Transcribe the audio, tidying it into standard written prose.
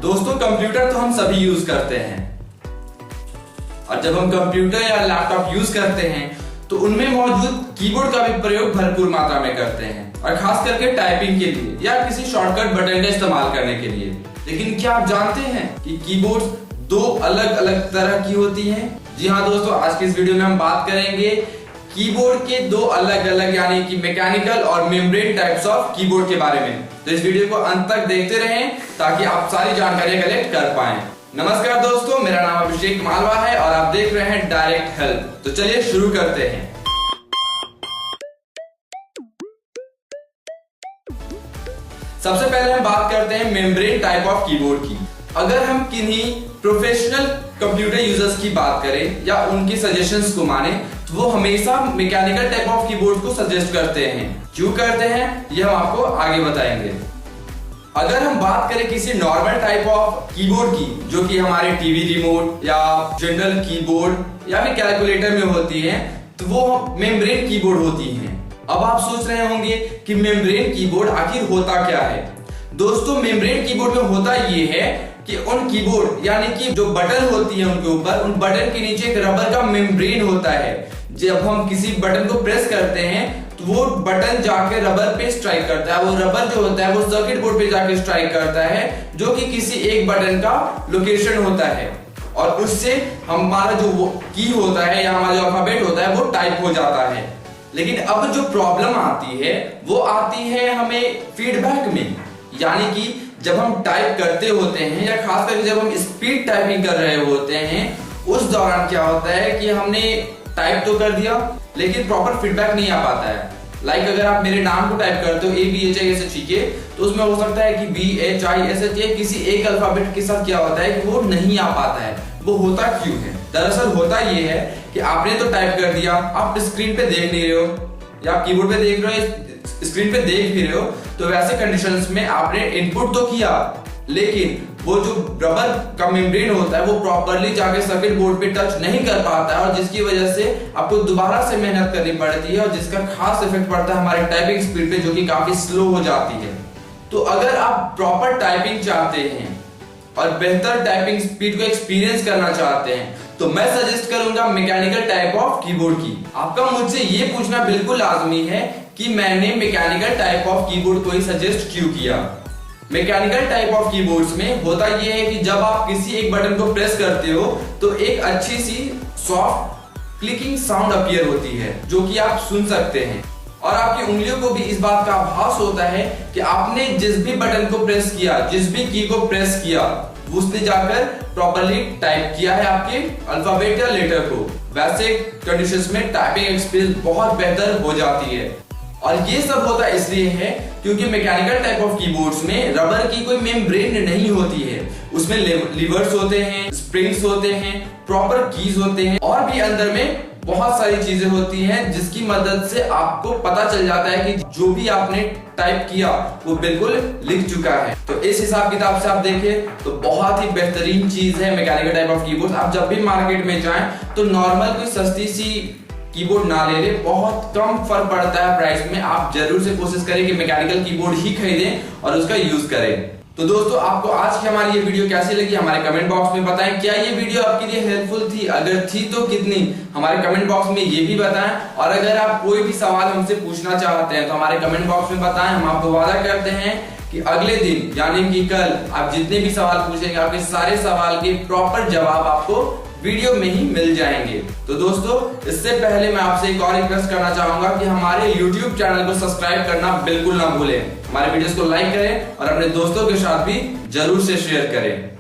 दोस्तों कंप्यूटर तो हम सभी यूज करते हैं और जब हम कंप्यूटर या लैपटॉप यूज करते हैं तो उनमें मौजूद कीबोर्ड का भी प्रयोग भरपूर मात्रा में करते हैं और खास करके टाइपिंग के लिए या किसी शॉर्टकट बटन का इस्तेमाल करने के लिए। लेकिन क्या आप जानते हैं कि कीबोर्ड दो अलग अलग तरह की होती हैं? जी हाँ दोस्तों, आज की इस वीडियो में हम बात करेंगे कीबोर्ड के दो अलग अलग यानी कि मैकेनिकल और मेम्ब्रेन टाइप्स ऑफ कीबोर्ड के बारे में। तो इस वीडियो को अंत तक देखते रहें ताकि आप सारी जानकारी कलेक्ट कर पाएं। नमस्कार दोस्तों, मेरा नाम अभिषेक मालवा है और आप देख रहे हैं डायरेक्ट हेल्प। तो चलिए शुरू करते हैं। सबसे पहले हम बात करते हैं मेम्ब्रेन टाइप ऑफ कीबोर्ड की। अगर हम किन्हीं प्रोफेशनल कंप्यूटर यूजर्स की बात करें या उनके सजेशंस को माने तो वो हमेशा मैकेनिकल टाइप ऑफ कीबोर्ड को सजेस्ट करते हैं। क्यों करते हैं ये हम आपको आगे बताएंगे। अगर हम बात करें किसी नॉर्मल टाइप ऑफ कीबोर्ड की जो कि हमारे टीवी रिमोट या जनरल कीबोर्ड या फिर कैलकुलेटर में होती है तो वो मेम्ब्रेन कीबोर्ड होती हैं। अब आप सोच रहे होंगे कि मेम्ब्रेन कीबोर्ड आखिर होता क्या है। दोस्तों मेम्ब्रेन कीबोर्ड में होता ये है कि उन कीबोर्ड यानी कि जो बटन होती है उनके ऊपर, उन बटन के नीचे एक रबर का मेम्ब्रेन होता है। जब हम किसी बटन को प्रेस करते हैं तो वो बटन जाके रबर पे स्ट्राइक करता है। वो रबर जो होता है वो सर्किट बोर्ड पे जाके स्ट्राइक करता है जो कि किसी एक बटन का लोकेशन होता है और उससे हमारा जो की होता है या हमारा जो अल्फाबेट होता है वो टाइप हो जाता है। लेकिन अब जो प्रॉब्लम आती है वो आती है हमें फीडबैक में, यानी कि जब हम टाइप करते होते हैं या खास करके जब हम स्पीड टाइपिंग कर रहे होते हैं उस दौरान क्या होता है कि हमने टाइप तो कर दिया लेकिन प्रॉपर फीडबैक नहीं आ पाता है। लाइक अगर आप मेरे नाम को टाइप करते हो ABHISHE तो उसमें हो सकता है कि BHISH किसी एक अल्फाबेट के साथ क्या होता है कि वो नहीं आ पाता है। वो होता क्यों है? दरअसल होता ये है कि आपने तो टाइप कर दिया, आप स्क्रीन पे देख नहीं रहे हो या आप कीबोर्ड पे देख रहे हो, स्क्रीन पे देख भी रहे हो, तो वैसे कंडीशंस में आपने इनपुट तो किया लेकिन वो जो रबर का मेम्ब्रेन होता है वो प्रॉपर्ली जाके सर्किट बोर्ड पे टच नहीं कर पाता है और जिसकी वजह से आपको दोबारा से मेहनत करनी पड़ती है और जिसका खास इफेक्ट पड़ता है हमारे टाइपिंग स्पीड पे जो कि काफी स्लो हो जाती है। तो अगर आप प्रॉपर टाइपिंग चाहते हैं और बेहतर टाइपिंग स्पीड को एक्सपीरियंस करना चाहते हैं तो मैं सजेस्ट करूंगा मैकेनिकल टाइप ऑफ कीबोर्ड की। आपका मुझसे ये पूछना बिल्कुल लाजमी है कि मैंने मैकेनिकल टाइप ऑफ कीबोर्ड को ही सजेस्ट क्यों किया। मैकेनिकल टाइप ऑफ कीबोर्ड्स में होता यह है कि जब आप किसी एक बटन को प्रेस करते हो तो एक अच्छी सी सॉफ्ट क्लिकिंग साउंड अपीयर होती है जो कि आप सुन सकते हैं और आपकी उंगलियों को भी इस बात का आभास होता है कि आपने जिस भी बटन को प्रेस किया, जिस भी की को प्रेस किया उसने जाकर प्रॉपर्ली टाइप किया है आपके अल्फाबेट या लेटर को। वैसे कंडीशंस में टाइपिंग एक्सपीरियंस बहुत बेहतर हो जाती है और ये सब होता इसलिए है क्योंकि मैकेनिकल टाइप ऑफ कीबोर्ड्स में रबर की कोई मेम्ब्रेन नहीं होती है। उसमें लीवर्स होते हैं, स्प्रिंग्स होते हैं, प्रॉपर कीज होते हैं और भी अंदर में बहुत सारी चीजें होती हैं जिसकी मदद से आपको पता चल जाता है कि जो भी आपने टाइप किया वो बिल्कुल लिख चुका है। तो इस हिसाब किताब से आप देखें तो बहुत ही बेहतरीन चीज है मैकेनिकल टाइप ऑफ कीबोर्ड। आप जब भी मार्केट में जाएं तो नॉर्मल कोई सस्ती सी कीबोर्ड ना ले ले, बहुत कम फर्क पड़ता है प्राइस में। आप जरूर से कोशिश करें कि मैकेनिकल कीबोर्ड ही खरीदें और उसका यूज करें। तो दोस्तों आपको आज की हमारी ये वीडियो कैसी लगी हमारे कमेंट बॉक्स में बताएं। क्या ये वीडियो आपके लिए हेल्पफुल थी? अगर थी तो कितनी, हमारे कमेंट बॉक्स में ये भी बताएं। और अगर आप कोई भी सवाल हमसे पूछना चाहते हैं तो हमारे कमेंट बॉक्स में बताएं। हम आपको वादा करते हैं कि अगले दिन यानी कि कल आप जितने भी सवाल पूछेंगे आपके सारे सवाल के प्रॉपर जवाब आपको वीडियो में ही मिल जाएंगे। तो दोस्तों इससे पहले मैं आपसे एक और रिक्वेस्ट करना चाहूंगा कि हमारे YouTube चैनल को सब्सक्राइब करना बिल्कुल ना भूलें। हमारे वीडियोस को लाइक करें और अपने दोस्तों के साथ भी जरूर से शेयर करें।